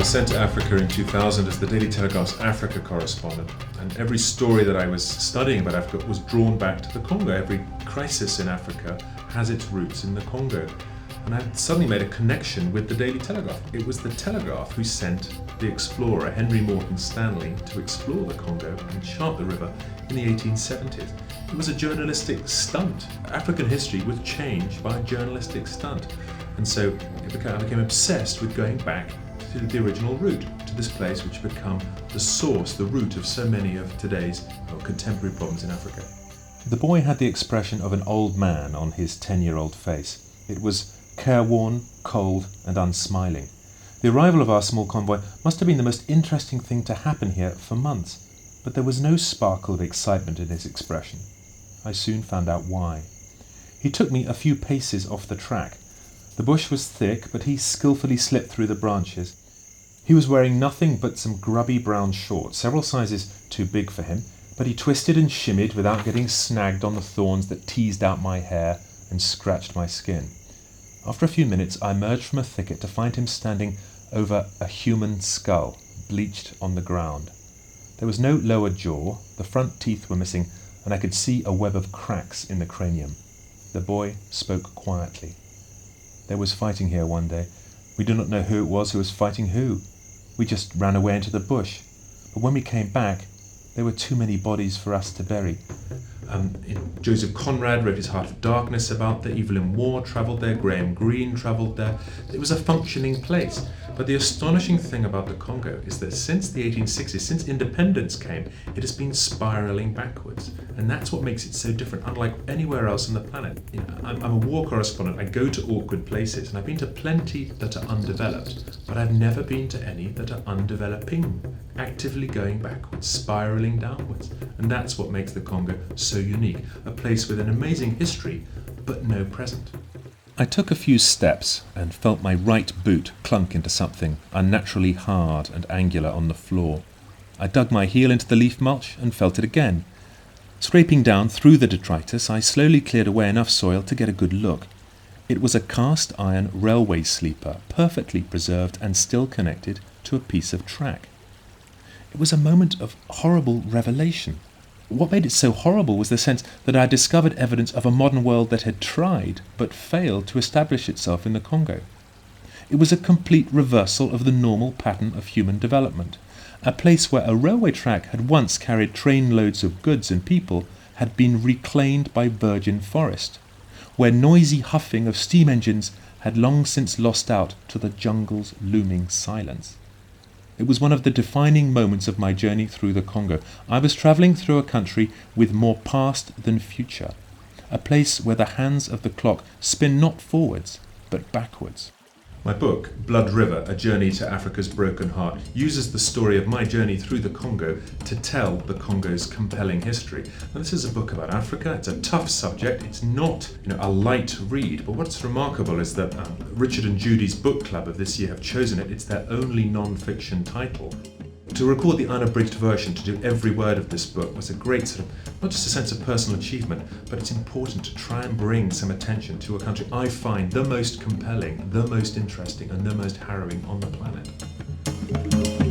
was sent to Africa in 2000 as the Daily Telegraph's Africa correspondent, and every story that I was studying about Africa was drawn back to the Congo. Every crisis in Africa has its roots in the Congo. And I suddenly made a connection with the Daily Telegraph. It was the Telegraph who sent the explorer H M Stanley to explore the Congo and chart the river in the 1870s. It was a journalistic stunt. African history was changed by a journalistic stunt. And so I became obsessed with going back to the original route, to this place which had become the source, the root of so many of today's contemporary problems in Africa. The boy had the expression of an old man on his 10-year-old face. It was careworn, cold, and unsmiling. The arrival of our small convoy must have been the most interesting thing to happen here for months, but there was no sparkle of excitement in his expression. I soon found out why. He took me a few paces off the track. The bush was thick, but he skillfully slipped through the branches. He was wearing nothing but some grubby brown shorts, several sizes too big for him, but he twisted and shimmied without getting snagged on the thorns that teased out my hair and scratched my skin. After a few minutes, I emerged from a thicket to find him standing over a human skull, bleached on the ground. There was no lower jaw, the front teeth were missing, and I could see a web of cracks in the cranium. The boy spoke quietly. There was fighting here one day. We do not know who it was who was fighting who. We just ran away into the bush. But when we came back, there were too many bodies for us to bury. Joseph Conrad wrote his Heart of Darkness about there. Evelyn Waugh travelled there. Graham Greene travelled there. It was a functioning place. But the astonishing thing about the Congo is that since the 1860s, since independence came, it has been spiralling backwards. And that's what makes it so different, unlike anywhere else on the planet. I'm a war correspondent. I go to awkward places, and I've been to plenty that are undeveloped, but I've never been to any that are undeveloping, actively going backwards, spiraling downwards. And that's what makes the Congo so unique, a place with an amazing history, but no present. I took a few steps and felt my right boot clunk into something unnaturally hard and angular on the floor. I dug my heel into the leaf mulch and felt it again. Scraping down through the detritus, I slowly cleared away enough soil to get a good look. It was a cast iron railway sleeper, perfectly preserved and still connected to a piece of track. It was a moment of horrible revelation. What made it so horrible was the sense that I had discovered evidence of a modern world that had tried but failed to establish itself in the Congo. It was a complete reversal of the normal pattern of human development. A place where a railway track had once carried trainloads of goods and people had been reclaimed by virgin forest, where noisy huffing of steam engines had long since lost out to the jungle's looming silence. It was one of the defining moments of my journey through the Congo. I was travelling through a country with more past than future, a place where the hands of the clock spin not forwards, but backwards. My book, Blood River, A Journey to Africa's Broken Heart, uses the story of my journey through the Congo to tell the Congo's compelling history. Now, this is a book about Africa. It's a tough subject. It's not, a light read. But what's remarkable is that Richard and Judy's book club of this year have chosen it. It's their only non-fiction title. To record the unabridged version, to do every word of this book, was a great not just a sense of personal achievement, but it's important to try and bring some attention to a country I find the most compelling, the most interesting, and the most harrowing on the planet.